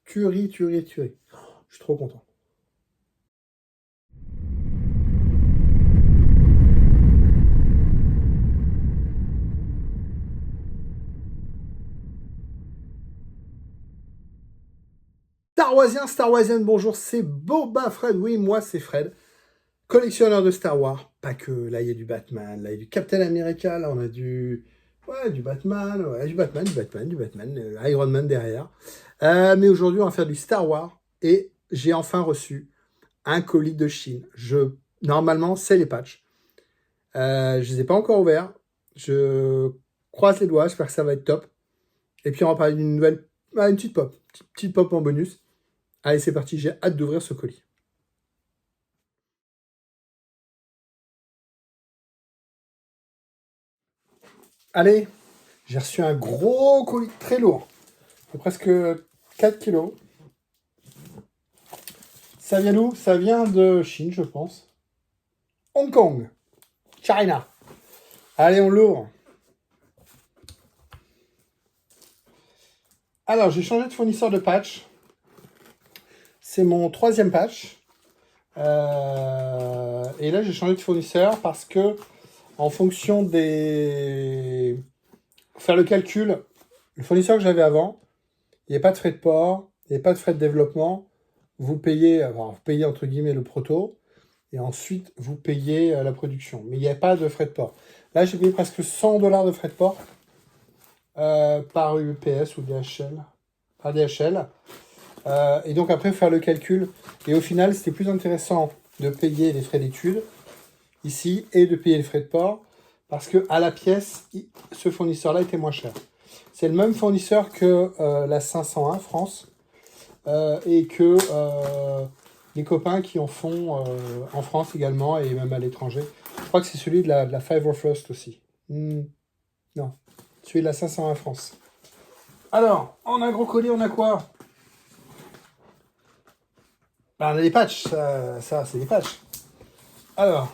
tuerie. Je suis trop content. Star Warsienne, bonjour, c'est Boba Fred. Oui, moi c'est Fred, collectionneur de Star Wars. Pas que, là il y a du Batman, là il y a du Captain America, là on a du Batman, Iron Man derrière. Mais aujourd'hui on va faire du Star Wars et j'ai enfin reçu un colis de Chine. Normalement c'est les patchs. Je les ai pas encore ouverts. Je croise les doigts, j'espère que ça va être top. Et puis on va parler d'une nouvelle, une petite pop en bonus. Allez, c'est parti, j'ai hâte d'ouvrir ce colis. Allez, j'ai reçu un gros colis très lourd, de presque 4 kilos. Ça vient d'où? Ça vient de Chine, je pense. Hong Kong, China. Allez, on l'ouvre. Alors, j'ai changé de fournisseur de patch. C'est mon 3e patch. Et là, j'ai changé de fournisseur parce que, en fonction des... Faire le calcul, le fournisseur que j'avais avant, il n'y a pas de frais de port, il n'y a pas de frais de développement. Vous payez entre guillemets le proto, et ensuite vous payez la production. Mais il n'y a pas de frais de port. Là, j'ai payé presque 100 $ de frais de port par UPS ou DHL. Par DHL. Et donc après, faire le calcul. Et au final, c'était plus intéressant de payer les frais d'études ici et de payer les frais de port parce que à la pièce, ce fournisseur-là était moins cher. C'est le même fournisseur que la 501 France et que les copains qui en font en France également et même à l'étranger. Je crois que c'est celui de la Five of Frost aussi. Non, celui de la 501 France. Alors, en un gros colis, on a quoi? Ben, on a des patchs, ça c'est des patchs. Alors,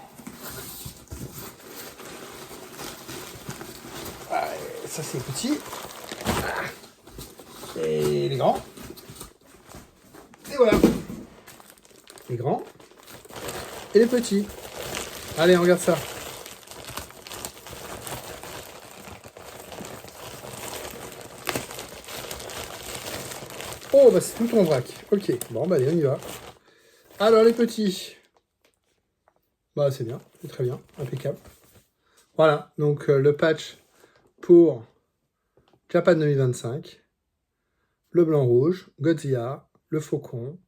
ça c'est les petits. Et les grands. Et voilà. Les grands. Et les petits. Allez, on regarde ça. Oh, bah c'est tout en vrac. Ok, bon, bah allez, on y va. Alors, les petits. Bah c'est bien, c'est très bien, impeccable. Voilà, donc le patch pour Japan 2025. Le blanc-rouge, Godzilla, le Faucon,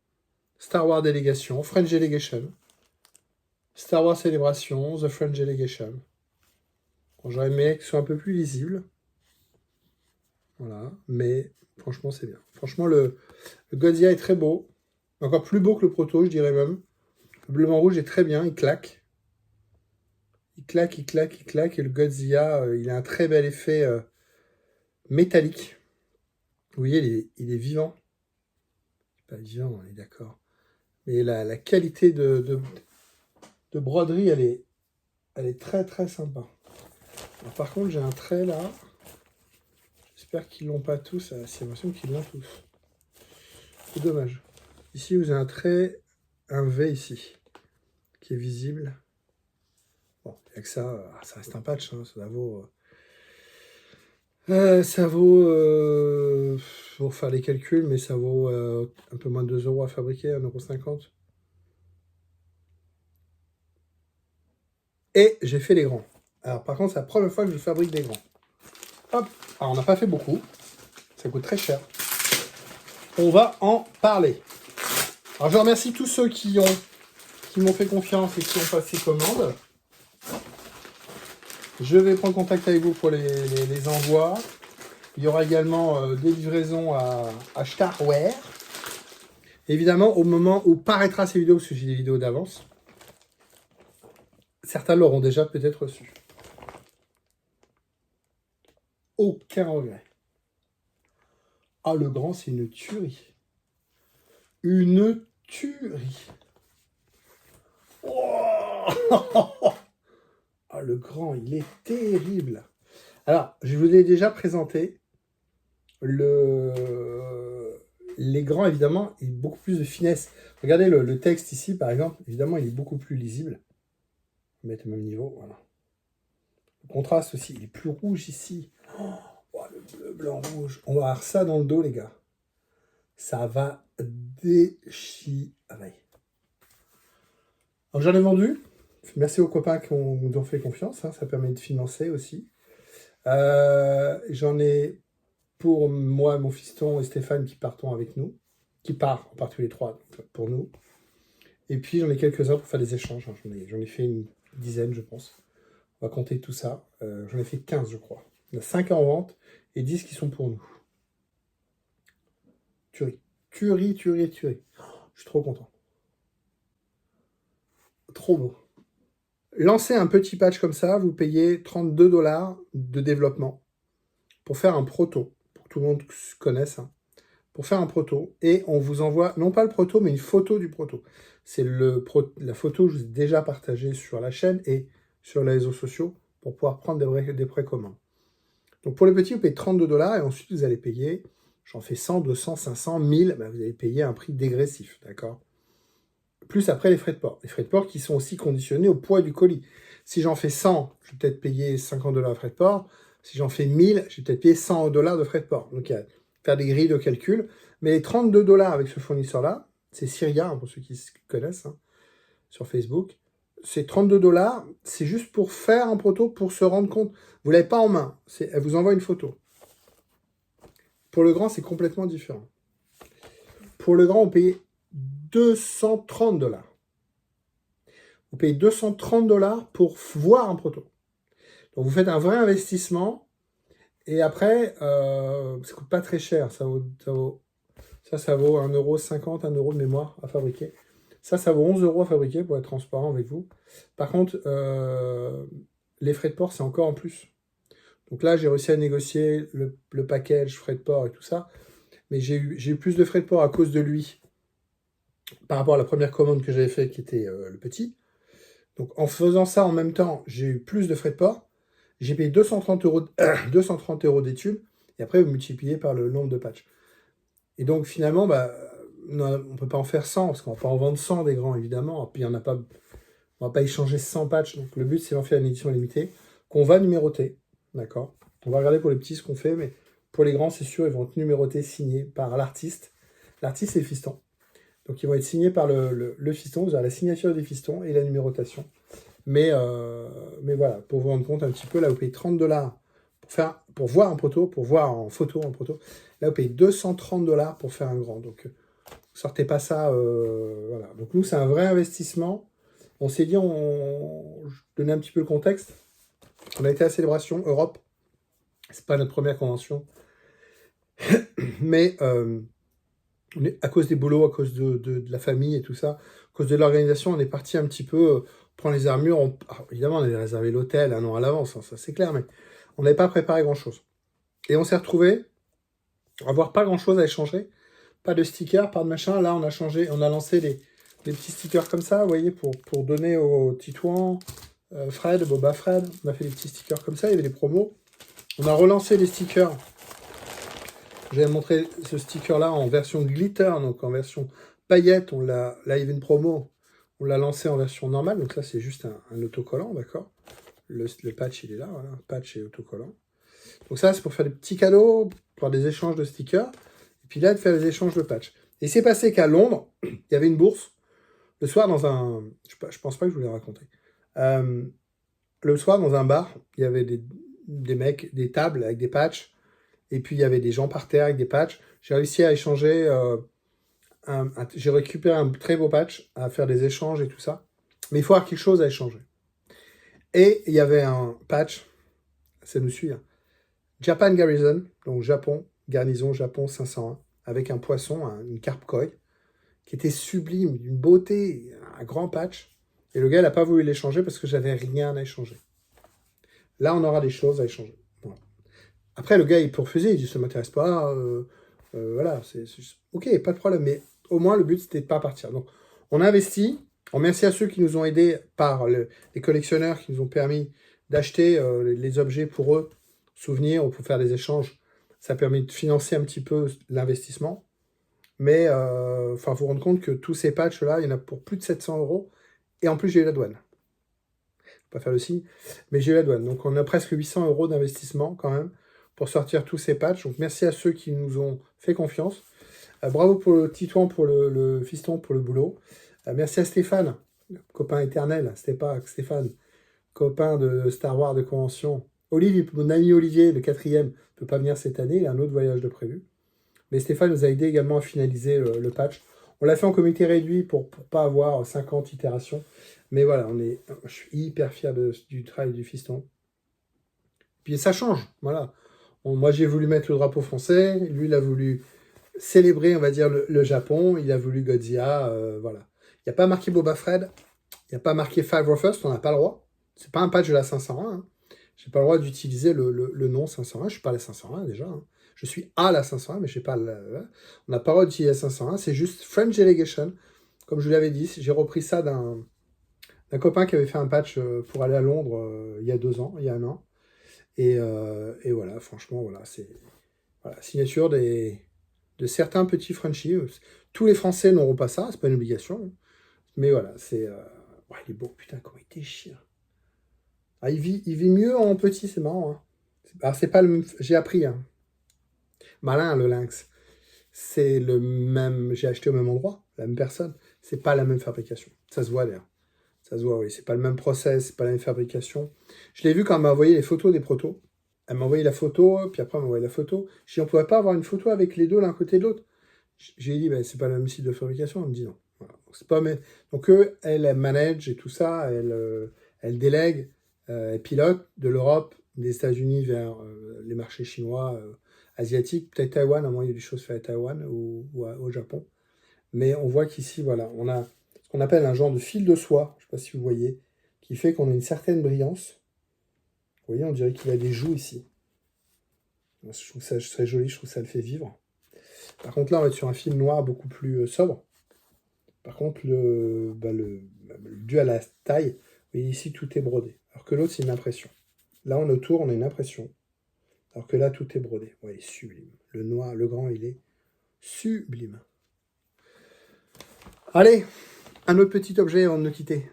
Star Wars Delegation, French Delegation, Star Wars Celebration, The French Delegation. Bon, j'aurais aimé qu'ils soient un peu plus lisibles. Voilà, mais franchement, c'est bien. Franchement, le Godzilla est très beau. Encore plus beau que le proto, je dirais même. Le blanc-rouge est très bien, il claque. Il claque. Et le Godzilla, il a un très bel effet métallique. Vous voyez, il est vivant. Pas vivant, on est d'accord. Mais la qualité de broderie, elle est très très sympa. Alors, par contre, j'ai un trait là. J'espère qu'ils l'ont pas tous. C'est l'impression qu'ils l'ont tous. C'est dommage. Ici, vous avez un trait, un V ici, qui est visible. Bon, il n'y a que ça. Ça reste un patch. Hein, ça vaut... pour faire les calculs, mais ça vaut un peu moins de 2 € à fabriquer, 1,50 €. Et j'ai fait les grands. Alors par contre, c'est la première fois que je fabrique des grands. Hop. Alors on n'a pas fait beaucoup. Ça coûte très cher. On va en parler. Alors je remercie tous ceux qui m'ont fait confiance et qui ont passé commande. Je vais prendre contact avec vous pour les envois. Il y aura également des livraisons à Star Wars. Évidemment, au moment où paraîtra ces vidéos, parce que j'ai des vidéos d'avance, certains l'auront déjà peut-être reçu. Aucun regret. Ah, le grand, c'est une tuerie. Une tuerie. Oh ah, le grand, il est terrible. Alors, je vous ai déjà présenté Les grands, évidemment, il y a beaucoup plus de finesse. Regardez le texte ici, par exemple. Évidemment, il est beaucoup plus lisible. On va mettre au même niveau, voilà. Le contraste aussi, il est plus rouge ici. Oh, le bleu, blanc, rouge. On va avoir ça dans le dos, les gars. Ça va déchirer. Donc, j'en ai vendu. Merci aux copains qui nous ont fait confiance. Hein, ça permet de financer aussi. J'en ai pour moi, mon fiston et Stéphane qui partons avec nous. Qui part, on part tous les trois donc, pour nous. Et puis, j'en ai quelques-uns pour faire des échanges. Hein. J'en ai fait une dizaine, je pense. On va compter tout ça. J'en ai fait 15, je crois. Il y en a 5 en vente et 10 qui sont pour nous. Tuerie. Tuerie. Je suis trop content. Trop beau. Lancez un petit patch comme ça, vous payez 32 $ de développement pour faire un proto, pour que tout le monde connaisse, hein, pour faire un proto, et on vous envoie, non pas le proto, mais une photo du proto. C'est la photo que je vous ai déjà partagée sur la chaîne et sur les réseaux sociaux pour pouvoir prendre des précommandes. Donc pour les petits, vous payez 32 $ et ensuite vous allez payer, j'en fais 100, 200, 500, 1000, ben vous allez payer un prix dégressif, d'accord ? Plus après les frais de port. Les frais de port qui sont aussi conditionnés au poids du colis. Si j'en fais 100, je vais peut-être payer 50 $ de frais de port. Si j'en fais 1000, je vais peut-être payer 100 $ de frais de port. Donc, il y a faire des grilles de calcul. Mais les 32 $ avec ce fournisseur-là, c'est Syria, hein, pour ceux qui connaissent, hein, sur Facebook. C'est 32 $, c'est juste pour faire un proto, pour se rendre compte. Vous ne l'avez pas en main. Elle vous envoie une photo. Pour le grand, c'est complètement différent. Pour le grand, on paye 230 $. Vous payez 230 $ pour voir un proto. Donc vous faites un vrai investissement et après, ça ne coûte pas très cher. Ça vaut 1,50 €, 1 € de mémoire à fabriquer. Ça vaut 11 € à fabriquer pour être transparent avec vous. Par contre, les frais de port, c'est encore en plus. Donc là, j'ai réussi à négocier le package, frais de port et tout ça. Mais j'ai eu plus de frais de port à cause de lui par rapport à la première commande que j'avais faite qui était le petit. Donc en faisant ça en même temps, j'ai eu plus de frais de port. J'ai payé 230 € d'études. Et après, vous multipliez par le nombre de patchs. Et donc finalement, on ne peut pas en faire 100, parce qu'on ne va pas en vendre 100 des grands, évidemment. Puis on ne va pas échanger 100 patchs. Donc le but, c'est d'en faire une édition limitée qu'on va numéroter. D'accord ? On va regarder pour les petits ce qu'on fait, mais pour les grands, c'est sûr, ils vont être numérotés, signés par l'artiste. L'artiste, c'est le fiston. Donc, ils vont être signés par le fiston. Vous avez la signature des fistons et la numérotation. Mais voilà, pour vous rendre compte un petit peu, là, vous payez 30 $ pour voir un proto, pour voir en photo un proto. Là, vous payez 230 $ pour faire un grand. Donc, vous sortez pas ça. Voilà. Donc, nous, c'est un vrai investissement. On s'est dit, je donnais un petit peu le contexte. On a été à la Célébration Europe. C'est pas notre première convention. Mais à cause des boulots, à cause de la famille et tout ça, à cause de l'organisation, on est parti un petit peu prendre les armures. Évidemment, on avait réservé l'hôtel un an à l'avance, hein, ça c'est clair, mais on n'avait pas préparé grand-chose. Et on s'est retrouvé à avoir pas grand-chose à échanger, pas de stickers, pas de machin. Là, on a lancé des petits stickers comme ça, vous voyez, pour donner aux Titouans, Fred, Boba Fred. On a fait des petits stickers comme ça, il y avait des promos. On a relancé les stickers. J'ai montré ce sticker-là en version glitter, donc en version paillette. Là, il y avait une promo. On l'a lancé en version normale. Donc là, c'est juste un autocollant, d'accord ? Le patch, il est là, voilà. Patch et autocollant. Donc ça, c'est pour faire des petits cadeaux, pour faire des échanges de stickers. Et puis là, de faire des échanges de patch. Et c'est passé qu'à Londres, il y avait une bourse. Le soir, dans un... Je pense pas que je vous l'ai raconté. Le soir, dans un bar, il y avait des mecs, des tables avec des patchs. Et puis, il y avait des gens par terre avec des patchs. J'ai réussi à échanger. J'ai récupéré un très beau patch, à faire des échanges et tout ça. Mais il faut avoir quelque chose à échanger. Et il y avait un patch, ça nous suit, hein, Japan Garrison, donc Japon, garnison Japon 501, avec un poisson, une carpe koi, qui était sublime, d'une beauté, un grand patch. Et le gars, il n'a pas voulu l'échanger parce que j'avais rien à échanger. Là, on aura des choses à échanger. Voilà. Après, le gars, il peut refuser, il dit, ça ne m'intéresse pas, voilà, c'est ok, pas de problème, mais au moins, le but, c'était de ne pas partir. Donc, on a investi, on remercie à ceux qui nous ont aidés par les collectionneurs qui nous ont permis d'acheter les objets pour eux, souvenirs, ou pour faire des échanges. Ça a permis de financer un petit peu l'investissement. Mais enfin, vous rendre compte que tous ces patchs-là, il y en a pour plus de 700 €. Et en plus, j'ai eu la douane. Pas faire le signe, mais j'ai eu la douane. Donc, on a presque 800 € d'investissement quand même pour sortir tous ces patchs. Donc, merci à ceux qui nous ont fait confiance. Bravo pour le Titouan, pour le fiston, pour le boulot. Merci à Stéphane, copain éternel. Stéphane, copain de Star Wars de convention. Olivier, mon ami Olivier, le 4e, ne peut pas venir cette année. Il a un autre voyage de prévu. Mais Stéphane nous a aidé également à finaliser le patch. On l'a fait en comité réduit pour ne pas avoir 50 itérations. Mais voilà, je suis hyper fier du travail du fiston. Puis ça change, voilà. Moi, j'ai voulu mettre le drapeau français. Lui, il a voulu célébrer, on va dire, le Japon. Il a voulu Godzilla, voilà. Il n'y a pas marqué Boba Fred. Il n'y a pas marqué Five of Us. On n'a pas le droit. C'est pas un patch de la 501. Hein. J'ai pas le droit d'utiliser le nom 501. Je suis pas la 501 déjà. Hein. Je suis à la 501, mais je sais pas. On n'a pas le droit d'utiliser la 501. C'est juste French Delegation. Comme je vous l'avais dit, j'ai repris ça d'un copain qui avait fait un patch pour aller à Londres il y a 2 ans, il y a 1 an. Et voilà, franchement, voilà, c'est voilà, signature de certains petits Frenchies. Tous les Français n'auront pas ça, c'est pas une obligation. Mais voilà, c'est... ouais, il est beau, putain, comment il déchire. Ah, il vit mieux en petit, c'est marrant. Hein. Alors, c'est pas le même... J'ai appris, hein. Malin, le lynx. C'est le même... J'ai acheté au même endroit, la même personne. C'est pas la même fabrication. Ça se voit, d'ailleurs. Ça se voit, oui. C'est pas le même process, c'est pas la même fabrication. Je l'ai vu quand elle m'a envoyé les photos des protos. Elle m'a envoyé la photo, puis après elle m'a envoyé la photo. Je dis, on ne pourrait pas avoir une photo avec les deux l'un côté de l'autre. J'ai dit, ben, c'est pas le même site de fabrication. Elle me dit non. Voilà. C'est pas mais... Donc eux, elle manage et tout ça, elle délègue, elle pilote de l'Europe, des États-Unis vers les marchés chinois, asiatiques, peut-être Taïwan, à moins il y a des choses faites à Taïwan ou au Japon. Mais on voit qu'ici, voilà, on a ce qu'on appelle un genre de fil de soie, je ne sais pas si vous voyez, qui fait qu'on a une certaine brillance. Vous voyez, on dirait qu'il a des joues ici. Je trouve ça très joli, je trouve ça le fait vivre. Par contre, là, on va être sur un fil noir beaucoup plus sobre. Par contre, dû à la taille, vous voyez ici, tout est brodé. Alors que l'autre, c'est une impression. Là, on autour, on a une impression. Alors que là, tout est brodé. Ouais, il est sublime. Le noir, le grand, il est sublime. Allez, un autre petit objet avant de nous quitter.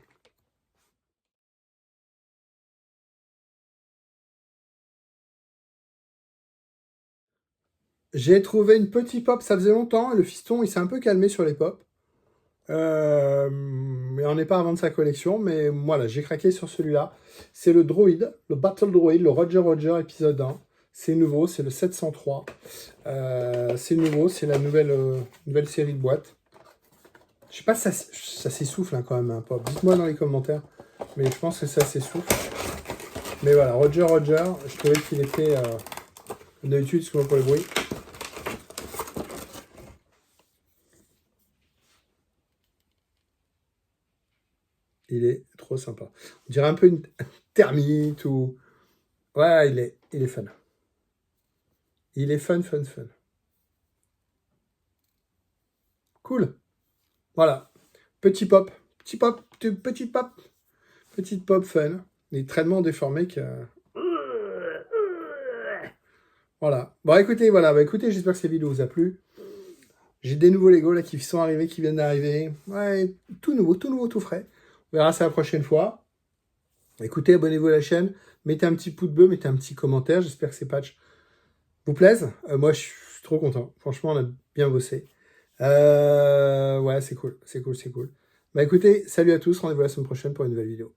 J'ai trouvé une petite pop, ça faisait longtemps. Le fiston, il s'est un peu calmé sur les pop. Mais on n'est pas à vendre sa collection. Mais voilà, j'ai craqué sur celui-là. C'est le Droid, le Battle Droid, le Roger épisode 1. C'est nouveau, c'est le 703. C'est nouveau, c'est la nouvelle série de boîtes. Je sais pas si ça s'essouffle hein, quand même, un pop. Dites-moi dans les commentaires. Mais je pense que ça s'essouffle. Mais voilà, Roger, je trouvais qu'il était... d'habitude, excusez-moi pour le bruit. Il est trop sympa. On dirait un peu une termite ou... Ouais, il est fun. Il est fun. Cool. Voilà. Petit pop. Petite pop fun. Les traitements déformés que... Voilà. Bon, écoutez, voilà. Bah, écoutez, j'espère que cette vidéo vous a plu. J'ai des nouveaux Lego là qui sont arrivés, qui viennent d'arriver. Ouais, tout nouveau, tout frais. On verra ça la prochaine fois. Écoutez, abonnez-vous à la chaîne. Mettez un petit pouce bleu, mettez un petit commentaire. J'espère que ces patchs vous plaisent. Moi, je suis trop content. Franchement, on a bien bossé. Ouais, c'est cool. Bah écoutez, salut à tous. Rendez-vous la semaine prochaine pour une nouvelle vidéo.